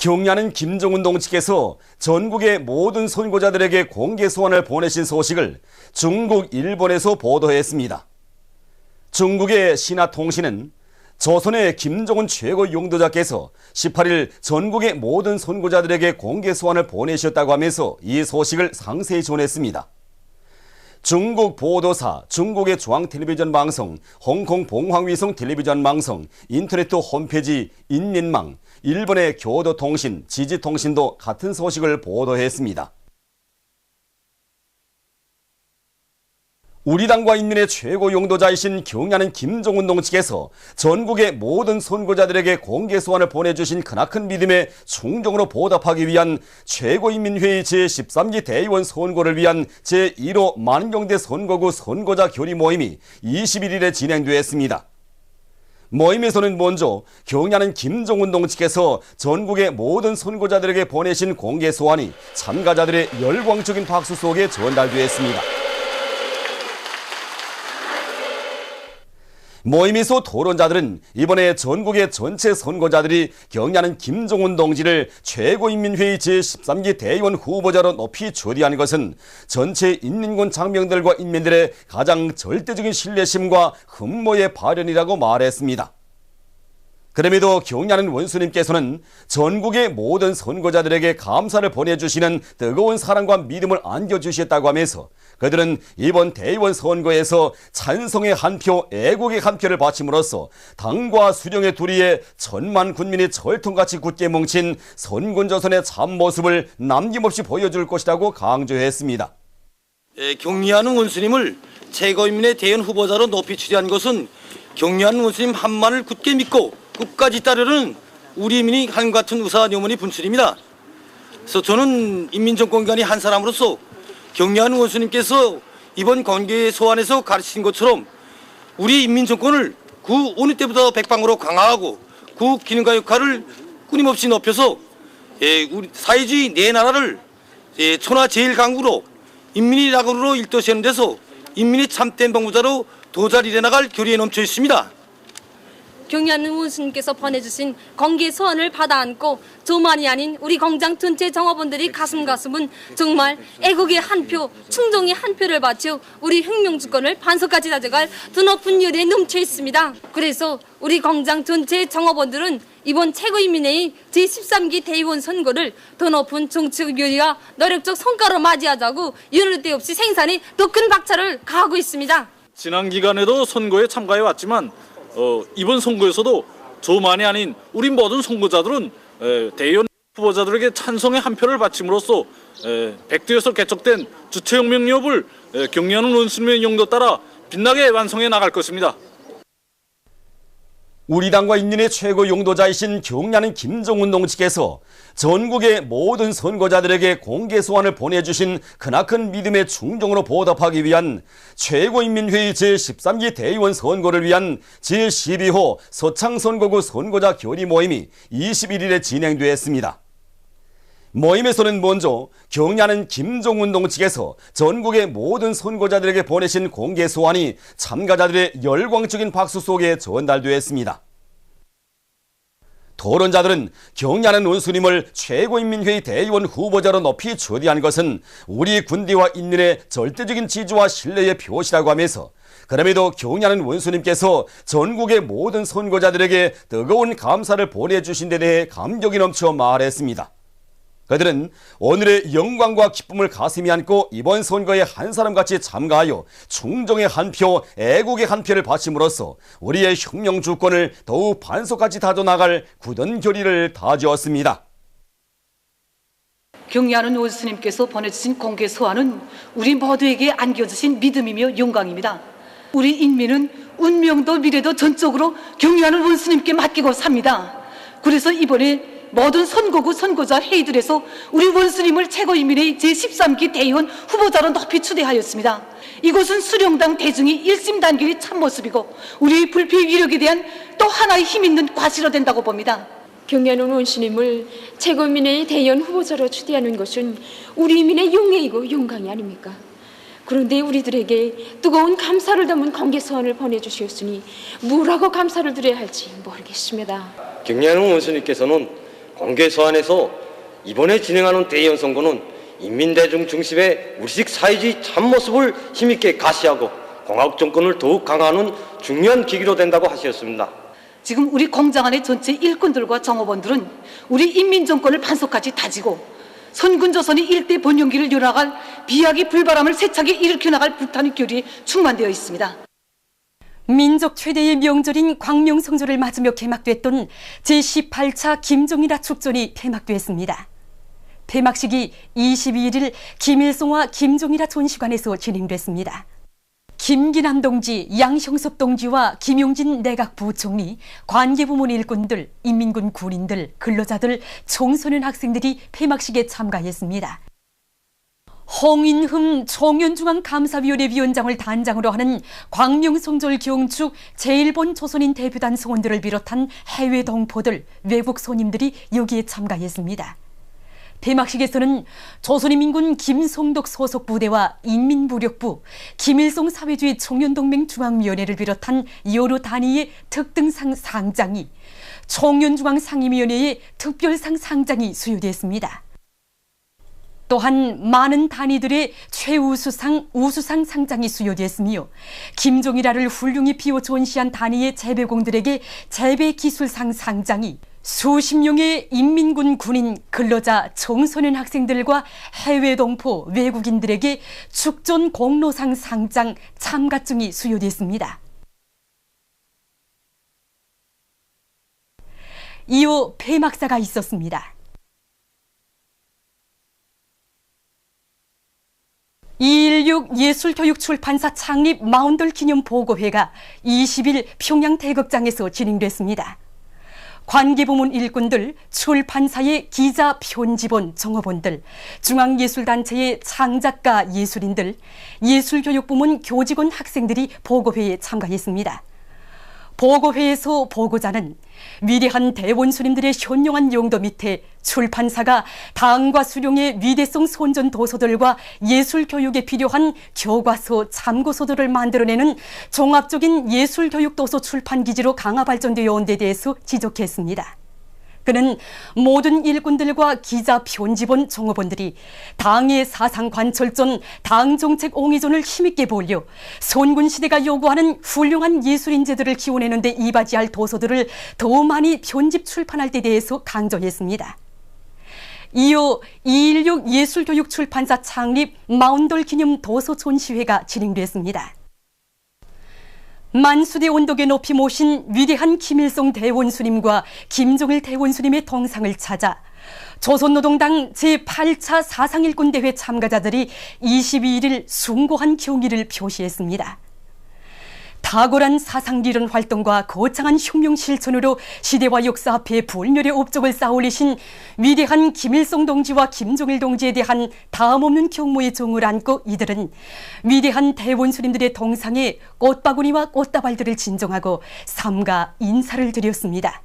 경야는 김정은 동지께서 전국의 모든 선고자들에게 공개 소환을 보내신 소식을 중국, 일본에서 보도했습니다. 중국의 신화통신은 조선의 김정은 최고 용도자께서 18일 전국의 모든 선고자들에게 공개 소환을 보내셨다고 하면서 이 소식을 상세히 전했습니다. 중국 보도사, 중국의 중앙텔레비전 방송, 홍콩 봉황위성 텔레비전 방송, 인터넷 홈페이지 인민망, 일본의 교도통신, 지지통신도 같은 소식을 보도했습니다. 우리 당과 인민의 최고 용도자이신 경야는 김정은 동지께서 전국의 모든 선고자들에게 공개 소환을 보내주신 크나큰 믿음에 충정으로 보답하기 위한 최고인민회의 제13기 대의원 선거를 위한 제1호 만경대 선거구 선고자 결의 모임이 21일에 진행되었습니다. 모임에서는 먼저 경야는 김정은 동지께서 전국의 모든 선고자들에게 보내신 공개 소환이 참가자들의 열광적인 박수 속에 전달되었습니다. 모임에서 토론자들은 이번에 전국의 전체 선고자들이 경야는 김정은 동지를 최고인민회의 제13기 대의원 후보자로 높이 추대한 것은 전체 인민군 장병들과 인민들의 가장 절대적인 신뢰심과 흠모의 발현이라고 말했습니다. 그럼에도 경야는 원수님께서는 전국의 모든 선고자들에게 감사를 보내주시는 뜨거운 사랑과 믿음을 안겨주셨다고 하면서 그들은 이번 대의원 선거에서 찬성의 한 표, 애국의 한 표를 바침으로써 당과 수령의 도리에 천만 국민이 철통같이 굳게 뭉친 선군조선의 참모습을 남김없이 보여줄 것이라고 강조했습니다. 경야는 원수님을 최고인민의 대의원 후보자로 높이 추대한 것은 경야는 원수님 한만을 굳게 믿고 끝까지 따르는 우리 인민이 한같은 의사녀문이 분출입니다. 그래서 저는 인민정권기관의 한 사람으로서 경야는 원수님께서 이번 공개 소환에서 가르치신 것처럼 우리 인민정권을 그 어느 때보다 백방으로 강화하고 그 기능과 역할을 끊임없이 높여서 우리 사회주의 네 나라를 천하 제일강국으로 인민이 낙으로 일도시하는 데서 인민이 참된 방부자로 도잘 일해나갈 결의에 넘쳐 있습니다. 경야는 원수님께서 보내주신 공개 소원을 받아 안고 저만이 아닌 우리 공장 전체 정화원들이 가슴은 정말 애국의 한 표, 충정의 한 표를 바쳐 우리 혁명주권을 반석까지 다져갈 드높은 열에 넘쳐 있습니다. 그래서 우리 공장 전체 정화원들은 이번 최고인민회의 제13기 대의원 선거를 더 높은 정치적 열의와 노력적 성과로 맞이하자고 여느 때 없이 생산에 더 큰 박차를 가하고 있습니다. 지난 기간에도 선거에 참가해왔지만 이번 선거에서도 저만이 아닌 우리 모든 선거자들은 대의원 후보자들에게 찬성의 한 표를 바침으로써 백두에서 개척된 주체혁명협을 경야는 원수님의 용도 따라 빛나게 완성해 나갈 것입니다. 우리 당과 인민의 최고 용도자이신 경야는 김정은 동지께서 전국의 모든 선고자들에게 공개 소환을 보내주신 크나큰 믿음의 충정으로 보답하기 위한 최고인민회의 제13기 대의원 선거를 위한 제12호 서창선거구 선고자 결의 모임이 21일에 진행되었습니다. 모임에서는 먼저 경야는 김정은 동지께서 전국의 모든 선고자들에게 보내신 공개 소환이 참가자들의 열광적인 박수 속에 전달되었습니다. 토론자들은 경야는 원수님을 최고인민회의 대의원 후보자로 높이 추대한 것은 우리 군대와 인민의 절대적인 지지와 신뢰의 표시라고 하면서 그럼에도 경야는 원수님께서 전국의 모든 선고자들에게 뜨거운 감사를 보내주신 데 대해 감격이 넘쳐 말했습니다. 그들은 오늘의 영광과 기쁨을 가슴에 안고 이번 선거에 한 사람같이 참가하여 충정의 한 표, 애국의 한 표를 바침으로써 우리의 혁명 주권을 더욱 반석같이 다져나갈 굳은 결의를 다지었습니다. 경야는 원수님께서 보내주신 공개 소환은 우리 모두에게 안겨주신 믿음이며 영광입니다. 우리 인민은 운명도 미래도 전적으로 경야는 원수님께 맡기고 삽니다. 그래서 이번에 모든 선거구 선거자 회의들에서 우리 원수님을 최고인민회의 제13기 대의원 후보자로 높이 추대하였습니다. 이곳은 수령당 대중이 일심단결의 참모습이고 우리의 불피 위력에 대한 또 하나의 힘 있는 과시로 된다고 봅니다. 경야는 원수님을 최고인민회의 대의원 후보자로 추대하는 것은 우리 인민의 용예이고 영광이 아닙니까? 그런데 우리들에게 뜨거운 감사를 담은 공개 소원을 보내주셨으니 뭐라고 감사를 드려야 할지 모르겠습니다. 경야는 원수님께서는 공개 서한에서 이번에 진행하는 대의원 선거는 인민대중 중심의 우리식 사회주의 참모습을 힘있게 가시하고 공화국 정권을 더욱 강화하는 중요한 계기로 된다고 하셨습니다. 지금 우리 공장 안의 전체 일꾼들과 정업원들은 우리 인민정권을 반석까지 다지고 선군조선이 일대 번영기를 이어나갈 비약이 불바람을 세차게 일으켜 나갈 불타는 결의에 충만되어 있습니다. 민족 최대의 명절인 광명성조를 맞으며 개막됐던 제18차 김종일화 축전이 폐막됐습니다. 폐막식이 22일 김일성과 김종일화 전시관에서 진행됐습니다. 김기남 동지, 양형섭 동지와 김용진 내각 부총리, 관계부문 일꾼들, 인민군 군인들, 근로자들, 청소년 학생들이 폐막식에 참가했습니다. 홍인흠 청년중앙감사위원회 위원장을 단장으로 하는 광명성절 경축 제1본 조선인 대표단 성원들을 비롯한 해외 동포들, 외국 손님들이 여기에 참가했습니다. 폐막식에서는 조선인민군 김성덕 소속 부대와 인민무력부, 김일성 사회주의 청년동맹 중앙위원회를 비롯한 여러 단위의 특등상 상장이, 청년중앙상임위원회의 특별상 상장이 수여됐습니다. 또한 많은 단위들의 최우수상, 우수상 상장이 수여됐으며 김종일화를 훌륭히 비워 전시한 단위의 재배공들에게 재배기술상 상장이, 수십 명의 인민군 군인, 근로자, 청소년 학생들과 해외 동포, 외국인들에게 축전 공로상 상장 참가증이 수여됐습니다. 이후 폐막사가 있었습니다. 216 예술교육출판사 창립 마운돌 기념 보고회가 20일 평양 대극장에서 진행됐습니다. 관계부문 일꾼들, 출판사의 기자, 편집원, 정업원들, 중앙예술단체의 창작가, 예술인들, 예술교육부문 교직원 학생들이 보고회에 참가했습니다. 보고회에서 보고자는 위대한 대원수님들의 현명한 용도 밑에 출판사가 당과 수령의 위대성 손전 도서들과 예술교육에 필요한 교과서, 참고서들을 만들어내는 종합적인 예술교육 도서 출판기지로 강화 발전되어 온 데 대해서 지적했습니다. 그는 모든 일꾼들과 기자, 편집원, 종업원들이 당의 사상 관철전, 당정책 옹이전을 힘있게 벌려 선군시대가 요구하는 훌륭한 예술인재들을 키워내는 데 이바지할 도서들을 더 많이 편집 출판할 데 대해서 강조했습니다. 이어 216 예술교육출판사 창립 마운돌 기념 도서 전시회가 진행됐습니다. 만수대 원덕에 높이 모신 위대한 김일성 대원수님과 김종일 대원수님의 동상을 찾아 조선노동당 제8차 사상일꾼대회 참가자들이 22일 숭고한 경의를 표시했습니다. 탁월한 사상기론 활동과 거창한 혁명 실천으로 시대와 역사 앞에 불멸의 업적을 쌓아올리신 위대한 김일성 동지와 김종일 동지에 대한 다음없는 경모의 정을 안고 이들은 위대한 대원수님들의 동상에 꽃바구니와 꽃다발들을 진정하고 삼가 인사를 드렸습니다.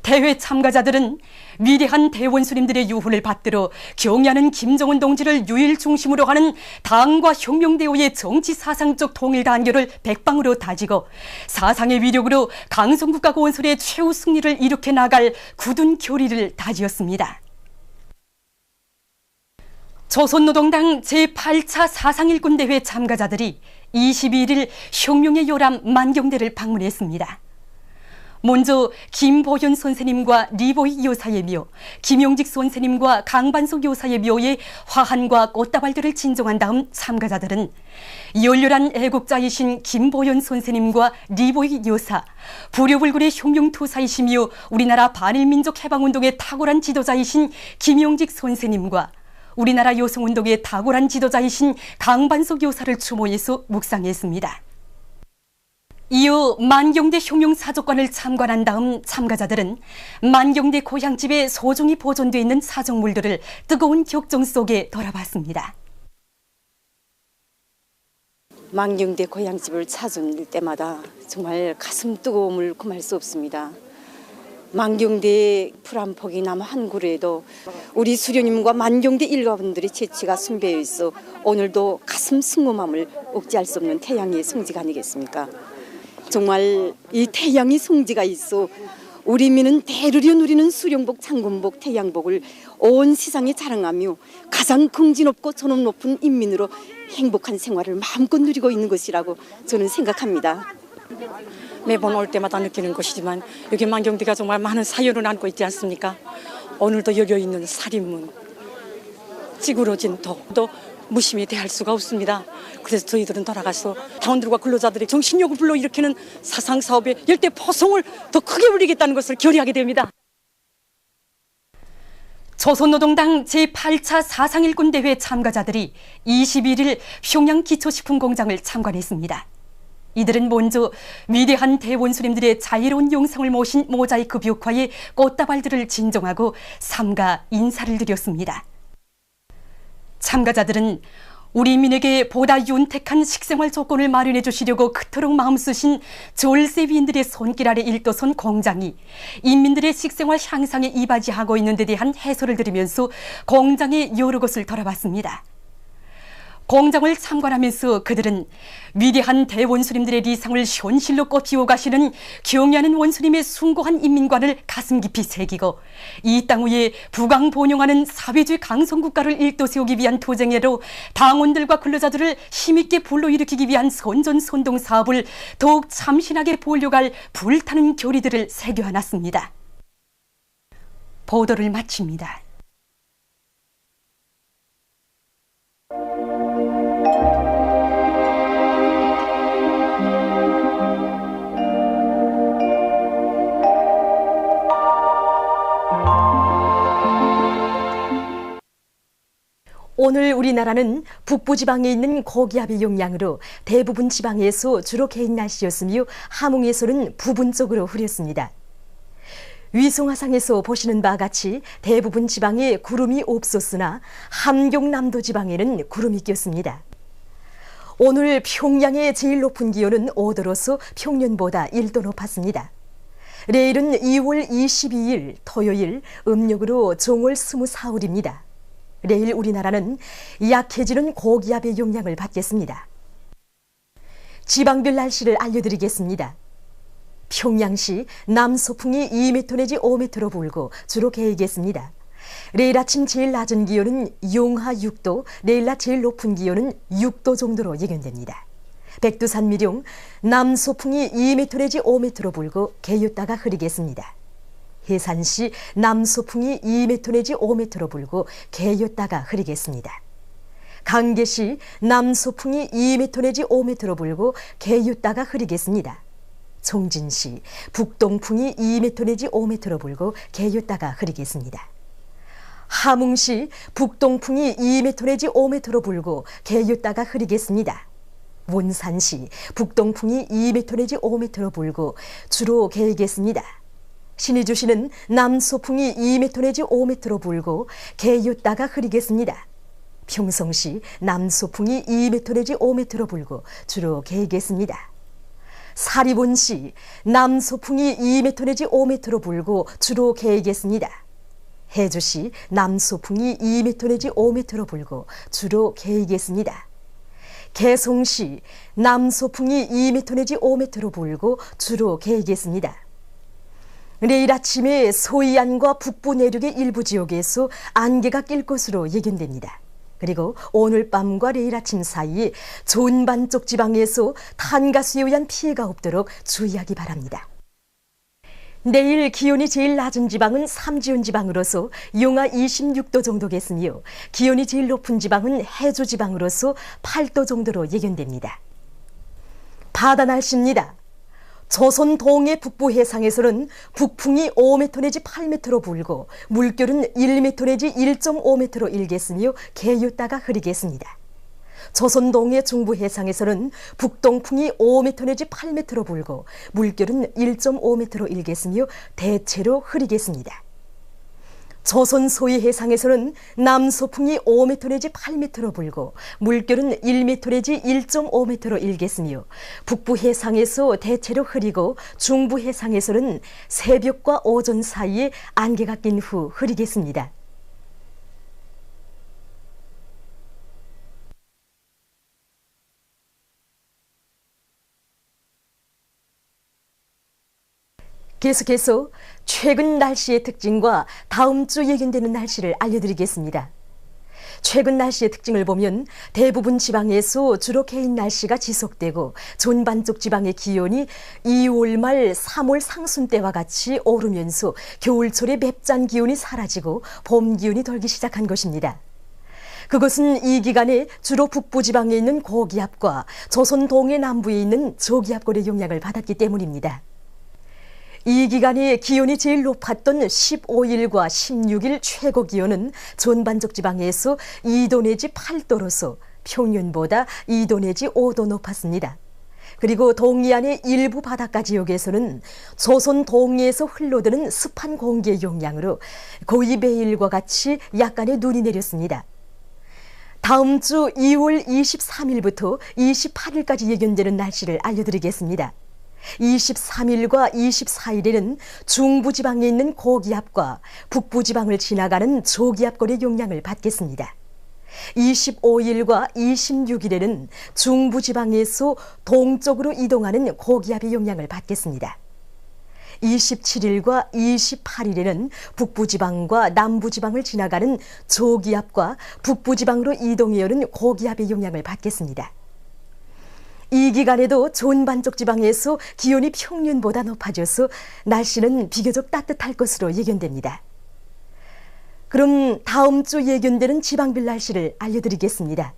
대회 참가자들은 위대한 대원수님들의 유훈을 받들어 경의하는 김정은 동지를 유일 중심으로 하는 당과 혁명대오의 정치사상적 통일단결을 백방으로 다지고 사상의 위력으로 강성국가 건설의 최후 승리를 일으켜 나갈 굳은 결의를 다지었습니다. 조선노동당 제8차 사상일꾼대회 참가자들이 22일 혁명의 요람 만경대를 방문했습니다. 먼저 김보현 선생님과 리보이 여사의 묘, 김용직 선생님과 강반석 여사의 묘에 화환과 꽃다발들을 진정한 다음 참가자들은 열렬한 애국자이신 김보현 선생님과 리보이 여사, 불효불굴의 혁명투사이시며 우리나라 반일민족 해방운동의 탁월한 지도자이신 김용직 선생님과 우리나라 여성운동의 탁월한 지도자이신 강반석 여사를 추모해서 묵상했습니다. 이후 만경대 혁명사족관을 참관한 다음 참가자들은 만경대 고향집에 소중히 보존되어 있는 사적물들을 뜨거운 격정 속에 돌아봤습니다. 만경대 고향집을 찾을 때마다 정말 가슴 뜨거움을 금할 수 없습니다. 만경대의 풀 한 폭이 남아 한 그루에도 우리 수련님과 만경대 일가분들의 재치가 숨배어 있어 오늘도 가슴 승무함을 억제할 수 없는 태양의 성지가 아니겠습니까? 정말 이 태양의 성지가 있어 우리 민은 대르려 누리는 수령복, 장군복, 태양복을 온 세상에 자랑하며 가장 긍지 높고 존엄 높은 인민으로 행복한 생활을 마음껏 누리고 있는 것이라고 저는 생각합니다. 매번 올 때마다 느끼는 것이지만 여기 만경대가 정말 많은 사연을 안고 있지 않습니까? 오늘도 여기 있는 살인문, 찌그러진 독도 무심히 대할 수가 없습니다. 그래서 저희들은 돌아가서 당원들과 근로자들의 정신력을 불러일으키는 사상사업에 열대 포성을 더 크게 울리겠다는 것을 결의하게 됩니다. 조선노동당 제8차 사상일꾼대회 참가자들이 21일 평양 기초식품공장을 참관했습니다. 이들은 먼저 위대한 대원수님들의 자유로운 영상을 모신 모자이크 벽화에 꽃다발들을 진정하고 삼가 인사를 드렸습니다. 참가자들은 우리 민에게 보다 윤택한 식생활 조건을 마련해 주시려고 그토록 마음 쓰신 졸세 위인들의 손길 아래 일도선 공장이 인민들의 식생활 향상에 이바지하고 있는 데 대한 해설을 들으면서 공장의 여러 곳을 돌아봤습니다. 공장을 참관하면서 그들은 위대한 대원수님들의 리상을 현실로 꽃피워 가시는 경애하는 원수님의 숭고한 인민관을 가슴 깊이 새기고 이 땅 위에 부강본영하는 사회주의 강성국가를 일도세우기 위한 도쟁에로 당원들과 근로자들을 힘있게 불러일으키기 위한 선전선동 사업을 더욱 참신하게 보려갈 불타는 결의들을 새겨안았습니다. 보도를 마칩니다. 오늘 우리나라는 북부지방에 있는 고기압의 영향으로 대부분 지방에서 주로 개인 날씨였으며 함흥에서는 부분적으로 흐렸습니다. 위성화상에서 보시는 바와 같이 대부분 지방에 구름이 없었으나 함경남도 지방에는 구름이 꼈습니다. 오늘 평양의 제일 높은 기온은 5도로서 평년보다 1도 높았습니다. 내일은 2월 22일 토요일 음력으로 정월 24일입니다. 내일 우리나라는 약해지는 고기압의 영향을 받겠습니다. 지방별 날씨를 알려드리겠습니다. 평양시 남서풍이 2m 내지 5m로 불고 주로 개이겠습니다. 내일 아침 제일 낮은 기온은 영하 6도, 내일 낮 제일 높은 기온은 6도 정도로 예견됩니다. 백두산 미룡 남서풍이 2m 내지 5m로 불고 개였다가 흐리겠습니다. 해산시 남서풍이 2m 내지 5m로 불고 개였다가 흐리겠습니다. 강계시 남서풍이 2m 내지 5m로 불고 개였다가 흐리겠습니다. 총진시 북동풍이 2m 내지 5m로 불고 개였다가 흐리겠습니다. 함흥시 북동풍이 2m 내지 5m로 불고 개였다가 흐리겠습니다. 원산시 북동풍이 2m 내지 5m로 불고 주로 개이겠습니다. 신의주시는 남서풍이 2m 내지 5m로 불고 개였다가 흐리겠습니다. 평성시 남서풍이 2m 내지 5m로 불고 주로 개이겠습니다. 사리본시 남서풍이 2m 내지 5m로 불고 주로 개이겠습니다. 해주시 남서풍이 2m 내지 5m로 불고 주로 개이겠습니다. 개송시 남서풍이 2m 내지 5m로 불고 주로 개이겠습니다. 내일 아침에 소이안과 북부 내륙의 일부 지역에서 안개가 낄 것으로 예견됩니다. 그리고 오늘 밤과 내일 아침 사이에 존반 쪽 지방에서 탄가수에 의한 피해가 없도록 주의하기 바랍니다. 내일 기온이 제일 낮은 지방은 삼지연 지방으로서 영하 26도 정도겠으며 기온이 제일 높은 지방은 해주 지방으로서 8도 정도로 예견됩니다. 바다 날씨입니다. 조선 동해 북부 해상에서는 북풍이 5m 내지 8m로 불고 물결은 1m 내지 1.5m로 일겠으며 개였다가 흐리겠습니다. 조선 동해 중부 해상에서는 북동풍이 5m 내지 8m로 불고 물결은 1.5m로 일겠으며 대체로 흐리겠습니다. 조선 소위 해상에서는 남서풍이 5m 내지 8m로 불고 물결은 1m 내지 1.5m로 일겠으며 북부 해상에서 대체로 흐리고 중부 해상에서는 새벽과 오전 사이에 안개가 낀 후 흐리겠습니다. 계속해서 최근 날씨의 특징과 다음 주 예견되는 날씨를 알려드리겠습니다. 최근 날씨의 특징을 보면 대부분 지방에서 주로 개인 날씨가 지속되고 전반적 지방의 기온이 2월 말 3월 상순 때와 같이 오르면서 겨울철의 맵짠 기온이 사라지고 봄 기온이 돌기 시작한 것입니다. 그것은 이 기간에 주로 북부 지방에 있는 고기압과 조선 동해 남부에 있는 저기압골의 영향을 받았기 때문입니다. 이 기간에 기온이 제일 높았던 15일과 16일 최고 기온은 전반적 지방에서 2도 내지 8도로서 평년보다 2도 내지 5도 높았습니다. 그리고 동해안의 일부 바닷가 지역에서는 조선 동해에서 흘러드는 습한 공기의 영향으로 거의 매일과 같이 약간의 눈이 내렸습니다. 다음 주 2월 23일부터 28일까지 예견되는 날씨를 알려드리겠습니다. 23일과 24일에는 중부지방에 있는 고기압과 북부지방을 지나가는 저기압골의 영향을 받겠습니다. 25일과 26일에는 중부지방에서 동쪽으로 이동하는 고기압의 영향을 받겠습니다. 27일과 28일에는 북부지방과 남부지방을 지나가는 저기압과 북부지방으로 이동해오는 고기압의 영향을 받겠습니다. 이 기간에도 전반적 지방에서 기온이 평년보다 높아져서 날씨는 비교적 따뜻할 것으로 예견됩니다. 그럼 다음 주 예견되는 지방별 날씨를 알려드리겠습니다.